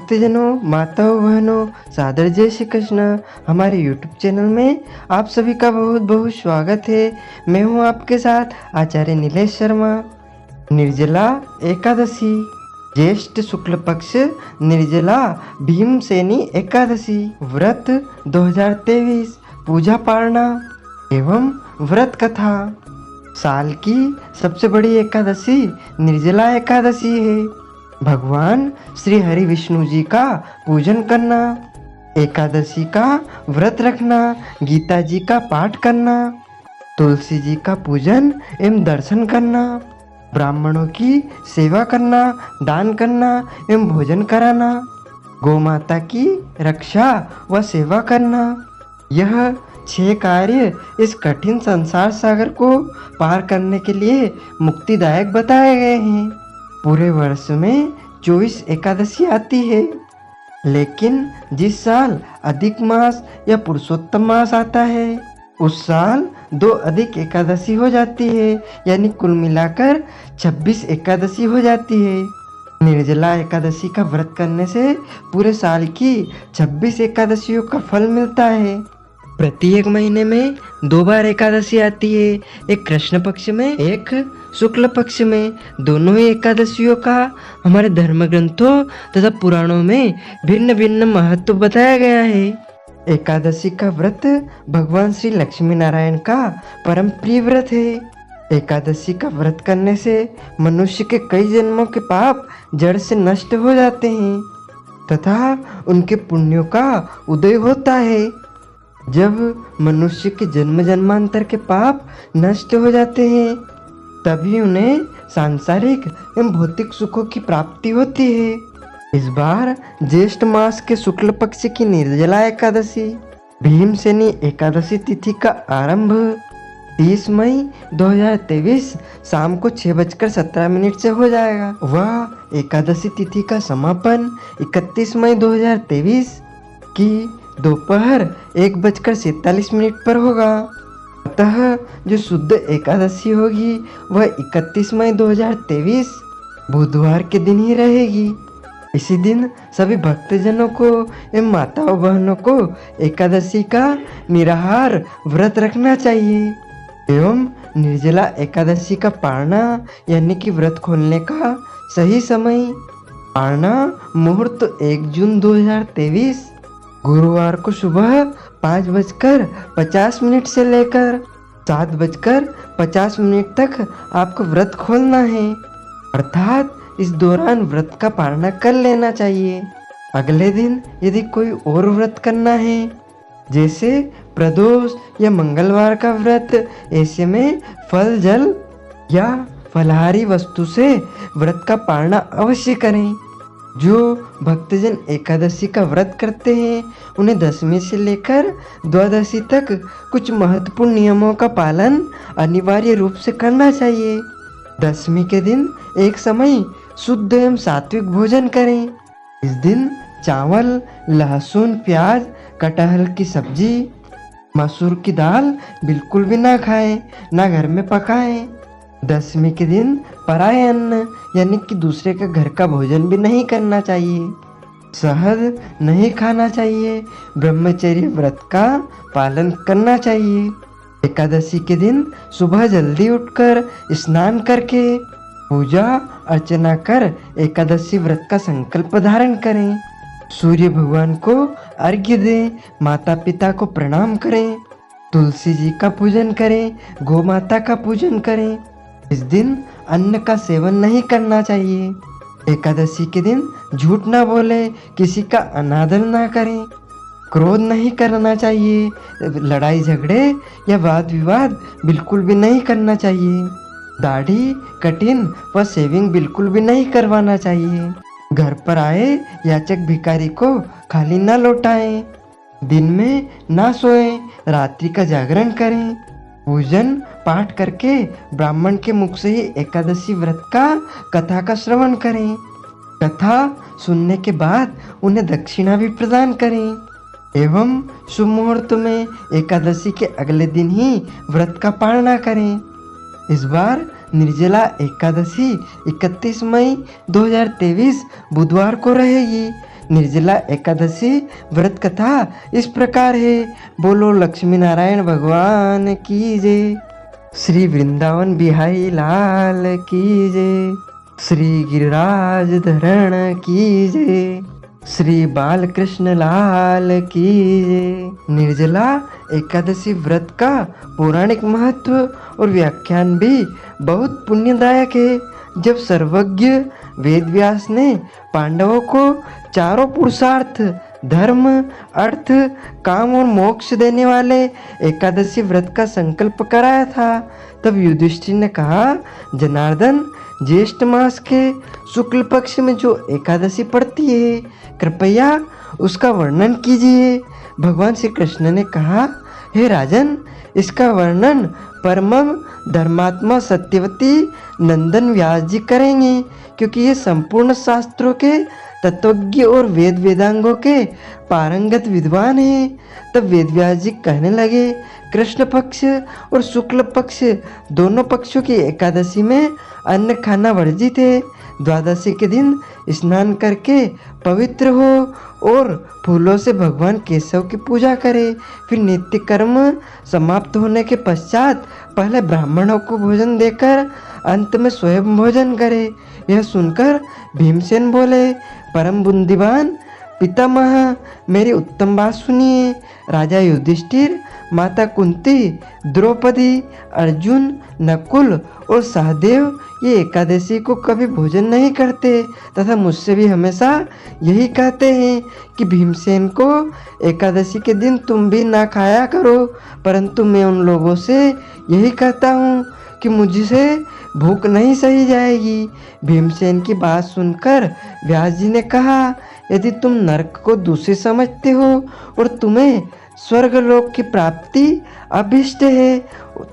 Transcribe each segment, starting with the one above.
भक्तजनों, माताओं, बहनों, सादर जय श्री कृष्ण। हमारे YouTube चैनल में आप सभी का बहुत बहुत स्वागत है। मैं हूं आपके साथ आचार्य नीलेश शर्मा। निर्जला एकादशी, ज्येष्ठ शुक्ल पक्ष निर्जला भीमसेनी एकादशी व्रत 2023 पूजा पारणा एवं व्रत कथा। साल की सबसे बड़ी एकादशी निर्जला एकादशी है। भगवान श्री हरि विष्णु जी का पूजन करना, एकादशी का व्रत रखना, गीता जी का पाठ करना, तुलसी जी का पूजन एवं दर्शन करना, ब्राह्मणों की सेवा करना, दान करना एवं भोजन कराना, गौ माता की रक्षा व सेवा करना। यह 6 कार्य इस कठिन संसार सागर को पार करने के लिए मुक्तिदायक बताए गए हैं। पूरे वर्ष में 24 एकादशी आती है, लेकिन जिस साल अधिक मास या पुरुषोत्तम मास आता है उस साल 2 अधिक एकादशी हो जाती है, यानी कुल मिलाकर 26 एकादशी हो जाती है। निर्जला एकादशी का व्रत करने से पूरे साल की 26 एकादशियों का फल मिलता है। प्रत्येक महीने में 2 बार एकादशी आती है, एक कृष्ण पक्ष में, एक शुक्ल पक्ष में। दोनों ही एकादशियों का हमारे धर्म ग्रंथों तथा पुराणों में भिन्न भिन्न महत्व बताया गया है। एकादशी का व्रत भगवान श्री लक्ष्मी नारायण का परम प्रिय व्रत है। एकादशी का व्रत करने से मनुष्य के कई जन्मों के पाप जड़ से नष्ट हो जाते हैं तथा उनके पुण्यों का उदय होता है। जब मनुष्य के जन्म जन्मांतर के पाप नष्ट हो जाते हैं तभी उन्हें सांसारिक एवं भौतिक सुखों की प्राप्ति होती है। इस बार ज्येष्ठ मास के शुक्ल पक्ष की निर्जला एकादशी भीमसेनी एकादशी तिथि का आरंभ 30 मई 2023 शाम को 6:17 से हो जाएगा। वह एकादशी तिथि का समापन 31 मई 2023 की दोपहर 1:47 पर होगा। अतः जो शुद्ध एकादशी होगी वह 31 मई 2023 बुधवार के दिन ही रहेगी। इसी दिन सभी भक्तजनों को एवं माताओं बहनों को एकादशी का निराहार व्रत रखना चाहिए एवं निर्जला एकादशी का पारणा यानी कि व्रत खोलने का सही समय पारणा मुहूर्त 1 जून 2023 गुरुवार को सुबह 5:50 से लेकर 7:50 तक आपको व्रत खोलना है, अर्थात इस दौरान व्रत का पारणा कर लेना चाहिए। अगले दिन यदि कोई और व्रत करना है जैसे प्रदोष या मंगलवार का व्रत, ऐसे में फल जल या फलाहारी वस्तु से व्रत का पारणा अवश्य करें। जो भक्तजन एकादशी का व्रत करते हैं उन्हें दशमी से लेकर द्वादशी तक कुछ महत्वपूर्ण नियमों का पालन अनिवार्य रूप से करना चाहिए। दशमी के दिन एक समय शुद्ध एवं सात्विक भोजन करें। इस दिन चावल, लहसुन, प्याज, कटहल की सब्जी, मसूर की दाल बिल्कुल भी ना खाएं, ना घर में पकाएं। दशमी के दिन पराय अन्न यानी कि दूसरे के घर का भोजन भी नहीं करना चाहिए। शहद नहीं खाना चाहिए। ब्रह्मचर्य व्रत का पालन करना चाहिए। एकादशी के दिन सुबह जल्दी उठकर स्नान करके पूजा अर्चना कर एकादशी व्रत का संकल्प धारण करें। सूर्य भगवान को अर्घ्य दें, माता पिता को प्रणाम करें, तुलसी जी का पूजन करें, गौ माता का पूजन करें। इस दिन अन्न का सेवन नहीं करना चाहिए। एकादशी के दिन झूठ ना बोले, किसी का अनादर ना करें, क्रोध नहीं करना चाहिए, लड़ाई झगड़े या वाद विवाद बिल्कुल भी नहीं करना चाहिए, दाढ़ी, कटिंग व शेविंग बिल्कुल भी नहीं करवाना चाहिए। घर पर आए याचक भिखारी को खाली ना लौटाएं, दिन में ना सोएं, रात्रि का जागरण करें, पूजन पाठ करके ब्राह्मण के मुख से ही एकादशी व्रत का कथा का श्रवण करें। कथा सुनने के बाद उन्हें दक्षिणा भी प्रदान करें एवं शुभ मुहूर्त में एकादशी के अगले दिन ही व्रत का पारणा करें। इस बार निर्जला एकादशी 31 मई 2023 बुधवार को रहेगी, निर्जला एकादशी व्रत कथा इस प्रकार है। बोलो लक्ष्मी नारायण भगवान की जय। श्री वृंदावन बिहारी लाल की जय। श्री गिरिराज धरण की जय। श्री बालकृष्ण लाल की जय। निर्जला एकादशी व्रत का पौराणिक महत्व और व्याख्यान भी बहुत पुण्यदायक है। जब सर्वज्ञ वेदव्यास ने पांडवों को चारों पुरुषार्थ धर्म अर्थ काम और मोक्ष देने वाले एकादशी व्रत का संकल्प कराया था, तब युधिष्ठिर ने कहा, जनार्दन, ज्येष्ठ मास के शुक्ल पक्ष में जो एकादशी पड़ती है, कृपया उसका वर्णन कीजिए। भगवान श्री कृष्ण ने कहा, हे राजन, इसका वर्णन परम धर्मात्मा सत्यवती नंदन व्यास जी करेंगे, क्योंकि ये संपूर्ण शास्त्रों के तत्वज्ञ और वेद वेदांगों के पारंगत विद्वान हैं। तब वेदव्यास जी कहने लगे, कृष्ण पक्ष और शुक्ल पक्ष दोनों पक्षों की एकादशी में अन्न खाना वर्जित है। द्वादशी के दिन स्नान करके पवित्र हो और फूलों से भगवान केशव की पूजा करे। फिर नित्य कर्म समाप्त होने के पश्चात पहले ब्राह्मणों को भोजन देकर अंत में स्वयं भोजन करे। यह सुनकर भीमसेन बोले, परम बुद्धिमान पितामह, मेरी उत्तम बात सुनिए। राजा युधिष्ठिर, माता कुंती, द्रौपदी, अर्जुन, नकुल और सहदेव ये एकादशी को कभी भोजन नहीं करते तथा मुझसे भी हमेशा यही कहते हैं कि भीमसेन को एकादशी के दिन तुम भी ना खाया करो, परंतु मैं उन लोगों से यही कहता हूँ कि मुझसे भूख नहीं सही जाएगी। भीमसेन की बात सुनकर व्यास जी ने कहा, यदि तुम नरक को दूषित समझते हो और तुम्हें स्वर्गलोक की प्राप्ति अभिष्ट है,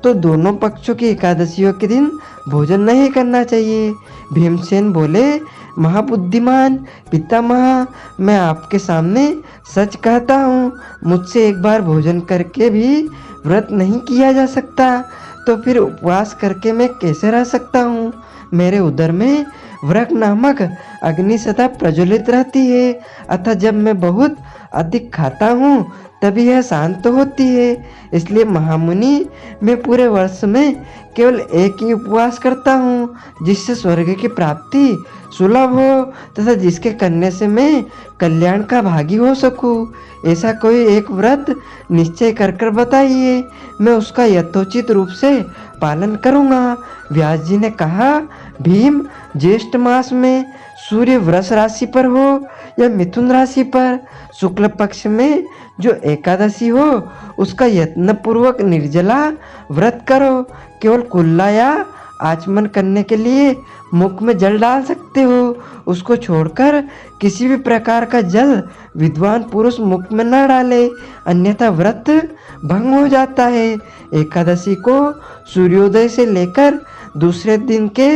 तो दोनों पक्षों की एकादशियों के दिन भोजन नहीं करना चाहिए। भीमसेन बोले, महाबुद्धिमान पितामह, मैं आपके सामने सच कहता हूँ, मुझसे एक बार भोजन करके भी व्रत नहीं किया जा सकता, तो फिर उपवास करके मैं कैसे रह सकता हूँ। मेरे उदर में व्रक नामक अग्नि सदा प्रज्वलित रहती है, अतः जब मैं बहुत अधिक खाता हूँ तभी यह शांत होती है। इसलिए महामुनि, मैं पूरे वर्ष में केवल एक ही उपवास करता हूँ, जिससे स्वर्ग की प्राप्ति सुलभ हो तथा जिसके करने से मैं कल्याण का भागी हो सकूँ। ऐसा कोई एक व्रत निश्चय कर बताइए, मैं उसका यथोचित रूप से पालन करूँगा। व्यास जी ने कहा, भीम, ज्येष्ठ मास में सूर्य वृष राशि पर हो या मिथुन राशि पर, शुक्ल पक्ष में जो एकादशी हो उसका यत्न पूर्वक निर्जला व्रत करो। केवल कुल्ला या आचमन करने के लिए मुख में जल डाल सकते हो, उसको छोड़कर किसी भी प्रकार का जल विद्वान पुरुष मुख में न डाले, अन्यथा व्रत भंग हो जाता है। एकादशी को सूर्योदय से लेकर दूसरे दिन के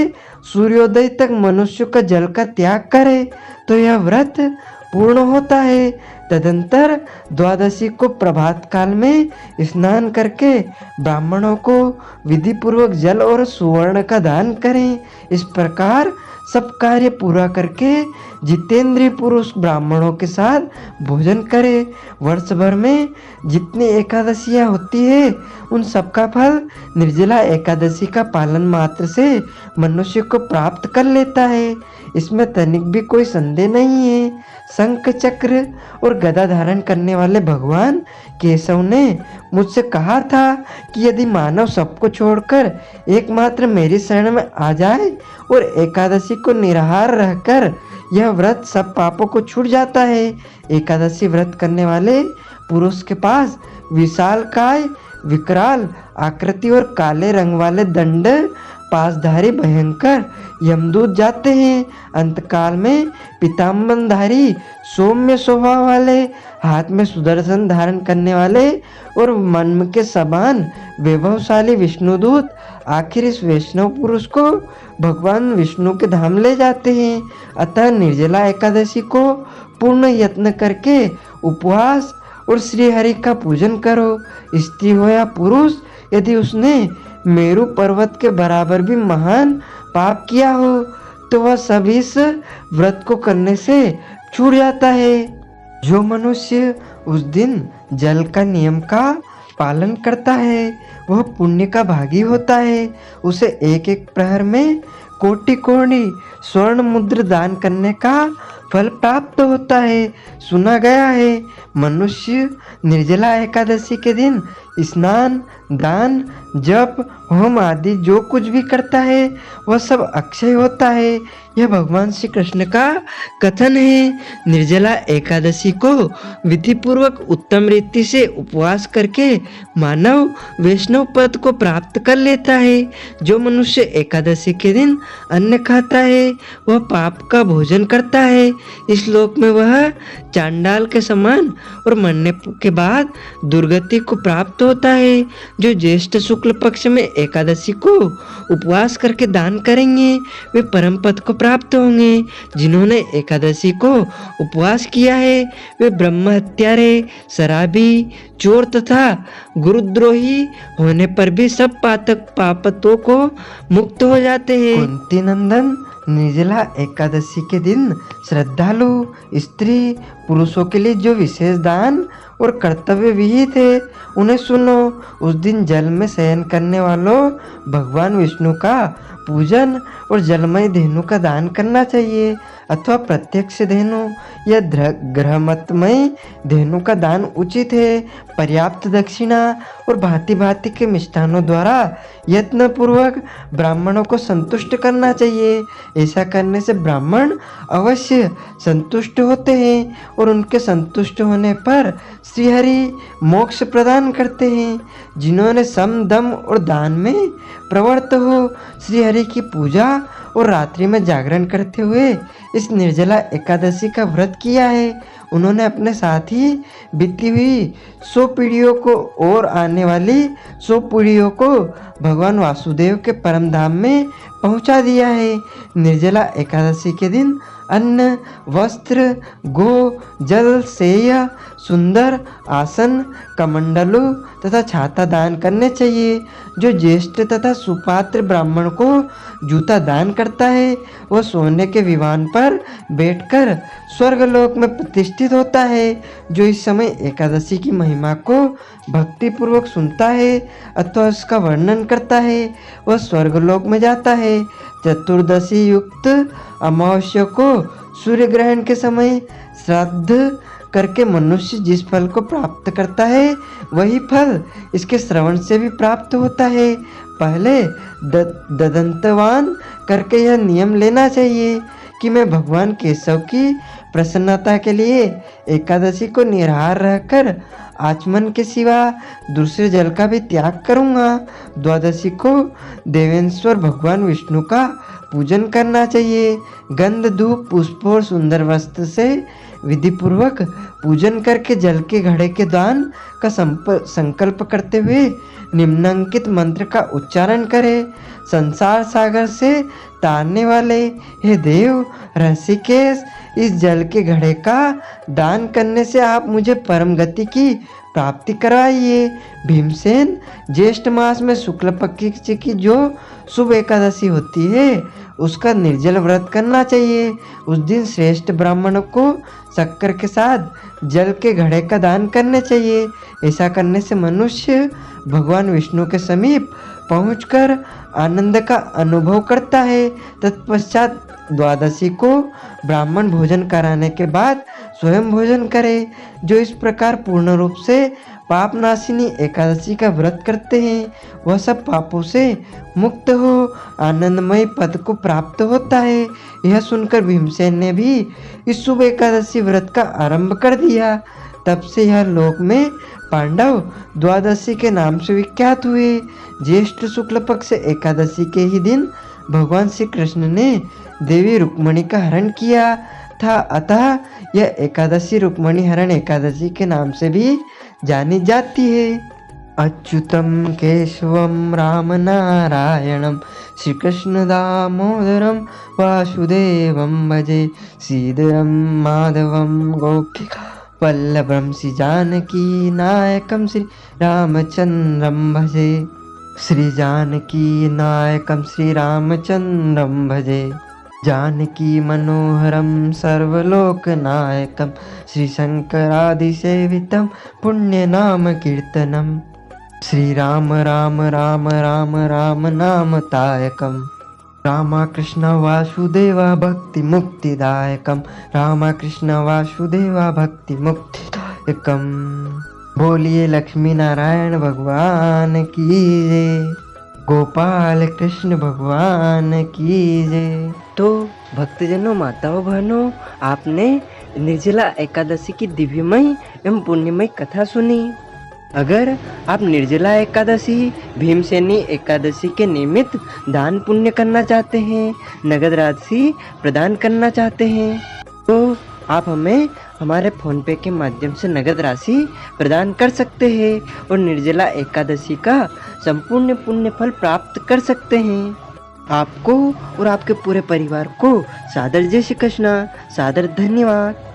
सूर्योदय तक मनुष्य का जल का त्याग करे तो यह व्रत पूर्ण होता है। तदंतर द्वादशी को प्रभात काल में स्नान करके ब्राह्मणों को विधि पूर्वक जल और सुवर्ण का दान करें। इस प्रकार सब कार्य पूरा करके जितेंद्रिय पुरुष ब्राह्मणों के साथ भोजन करे। वर्ष भर में जितनी एकादशियां होती है उन सबका फल निर्जला एकादशी का पालन मात्र से मनुष्य को प्राप्त कर लेता है, इसमें तनिक भी कोई संदेह नहीं है। शंख चक्र और गदा धारण करने वाले भगवान केशव ने मुझसे कहा था कि यदि मानव सबको छोड़कर एकमात्र मेरी शरण में आ जाए और एकादशी को निराहार रहकर यह व्रत सब पापों को छूट जाता है। एकादशी व्रत करने वाले पुरुष के पास विशालकाय, विकराल आकृति और काले रंग वाले दंड पासधारी भयंकर यमदूत जाते हैं। अंतकाल में पीताम्बरधारी सौम्य स्वभाव वाले, हाथ में सुदर्शन धारण करने वाले और मन के समान वैभवशाली विष्णुदूत आखिर इस वैष्णव पुरुष को भगवान विष्णु के धाम ले जाते हैं। अतः निर्जला एकादशी को पूर्ण यत्न करके उपवास और श्री हरि का पूजन करो। स्त्री हो या पुरुष, यदि उसने मेरु पर्वत के बराबर भी महान पाप किया हो तो वह सब इस व्रत को करने से छूट जाता है। जो मनुष्य उस दिन जल का नियम का पालन करता है वह पुण्य का भागी होता है। उसे एक एक प्रहर में कोटि कोटि स्वर्ण मुद्र दान करने का फल प्राप्त होता है। सुना गया है मनुष्य निर्जला एकादशी के दिन स्नान, दान, जप, होम आदि जो कुछ भी करता है वह सब अक्षय होता है। यह भगवान श्री कृष्ण का कथन है। निर्जला एकादशी को विधि पूर्वक उत्तम रीति से उपवास करके मानव वैष्णव पद को प्राप्त कर लेता है। जो मनुष्य एकादशी के दिन अन्न खाता है वह पाप का भोजन करता है। इस लोक में वह चांडाल के समान और मरने के बाद दुर्गति को प्राप्त होता है। जो ज्येष्ठ शुक्ल पक्ष में एकादशी को उपवास करके दान करेंगे वे परम पद को प्राप्त होंगे। जिन्होंने एकादशी को उपवास किया है वे ब्रह्म हत्यारे, शराबी, चोर तथा गुरुद्रोही होने पर भी सब पातक पापतों को मुक्त हो जाते हैं। कुंती नंदन, निर्जला एकादशी के दिन श्रद्धालु स्त्री पुरुषों के लिए जो विशेष दान और कर्तव्य विहित है उन्हें सुनो। उस दिन जल में शयन करने वालों भगवान विष्णु का पूजन और जलमय धेनु का दान करना चाहिए अथवा प्रत्यक्ष धेनु या ग्रहमतमय धेनु का दान उचित है। पर्याप्त दक्षिणा और भांति भांति के मिष्ठानों द्वारा यत्न पूर्वक ब्राह्मणों को संतुष्ट करना चाहिए। ऐसा करने से ब्राह्मण अवश्य संतुष्ट होते हैं और उनके संतुष्ट होने पर श्रीहरि मोक्ष प्रदान करते हैं। जिन्होंने सम, दम और दान में प्रवृत्त हो श्रीहरि की पूजा और रात्रि में जागरण करते हुए इस निर्जला एकादशी का व्रत किया है उन्होंने अपने साथ ही बीती हुई 100 पीढ़ियों को और आने वाली 100 पीढ़ियों को भगवान वासुदेव के परम धाम में पहुंचा दिया है। निर्जला एकादशी के दिन अन्न, वस्त्र, गो, जल, सेय, सुंदर आसन, कमंडलु तथा छाता दान करने चाहिए। जो ज्येष्ठ तथा सुपात्र ब्राह्मण को जूता दान करता है वह सोने के विमान पर बैठकर स्वर्गलोक में प्रतिष्ठित होता है। जो इस समय एकादशी की महिमा को भक्ति पूर्वक सुनता है अथवा उसका वर्णन करता है वह स्वर्गलोक में जाता है। चतुर्दशी युक्त अमावस्या को सूर्य ग्रहण के समय श्राद्ध करके मनुष्य जिस फल को प्राप्त करता है वही फल इसके श्रवण से भी प्राप्त होता है। पहले ददंतवान करके यह नियम लेना चाहिए कि मैं भगवान केशव की प्रसन्नता के लिए एकादशी को निराहार रहकर आचमन के सिवा दूसरे जल का भी त्याग करूँगा। द्वादशी को देवेश्वर भगवान विष्णु का पूजन करना चाहिए। गंध, धूप, पुष्प और सुंदर वस्त्र से विधि पूर्वक पूजन करके जल के घड़े के दान का संकल्प करते हुए निम्नांकित मंत्र का उच्चारण करें। संसार सागर से तारने वाले हे देव ऋषिकेश, इस जल के घड़े का दान करने से आप मुझे परम गति की प्राप्ति कराइए। भीमसेन, ज्येष्ठ मास में शुक्ल पक्ष की जो शुभ एकादशी होती है उसका निर्जल व्रत करना चाहिए। उस दिन श्रेष्ठ ब्राह्मणों को शक्कर के साथ जल के घड़े का दान करने चाहिए। ऐसा करने से मनुष्य भगवान विष्णु के समीप पहुंचकर आनंद का अनुभव करता है। तत्पश्चात द्वादशी को ब्राह्मण भोजन कराने के बाद स्वयं भोजन करे। जो इस प्रकार पूर्ण रूप से पाप नाशिनी एकादशी का व्रत करते हैं वह सब पापों से मुक्त हो आनंदमय पद को प्राप्त होता है। यह सुनकर भीमसेन ने भी इस शुभ एकादशी व्रत का आरंभ कर दिया। तब से यह लोक में पांडव द्वादशी के नाम से विख्यात हुए। ज्येष्ठ शुक्ल पक्ष एकादशी के ही दिन भगवान श्री कृष्ण ने देवी रुक्मणी का हरण किया था, अतः यह एकादशी रुक्मणी हरण एकादशी के नाम से भी जानी जाती है। अच्युतम केशवम राम नारायणम श्री कृष्ण दामोदरम वासुदेवम भजे श्रीधरम माधवम गोपिका वल्लभम श्री जानकी नायकम श्री रामचंद्रम भजे। श्री जानकी नायकम श्री रामचंद्रम भजे। जानकी मनोहरम सर्वलोकनायकम श्रीशंकरादिसेवितं पुण्यनाम कीर्तनम। श्री राम राम राम राम राम नामतायकम। रामकृष्ण वासुदेवा भक्ति मुक्तिदायकम। रामकृष्ण वासुदेवा भक्ति मुक्तिदायकम। बोलिए लक्ष्मी नारायण भगवान की जय। गोपाल कृष्ण भगवान की जय। तो भक्तजनों, माताओं, बहनों, आपने निर्जला एकादशी की दिव्यमय एवं पुण्यमय कथा सुनी। अगर आप निर्जला एकादशी, भीमसेनी एकादशी के निमित्त दान पुण्य करना चाहते हैं, नगद राशि प्रदान करना चाहते हैं, तो आप हमें हमारे फ़ोनपे के माध्यम से नगद राशि प्रदान कर सकते हैं और निर्जला एकादशी का संपूर्ण पुण्य फल प्राप्त कर सकते हैं। आपको और आपके पूरे परिवार को सादर जय श्री कृष्ण, सादर धन्यवाद।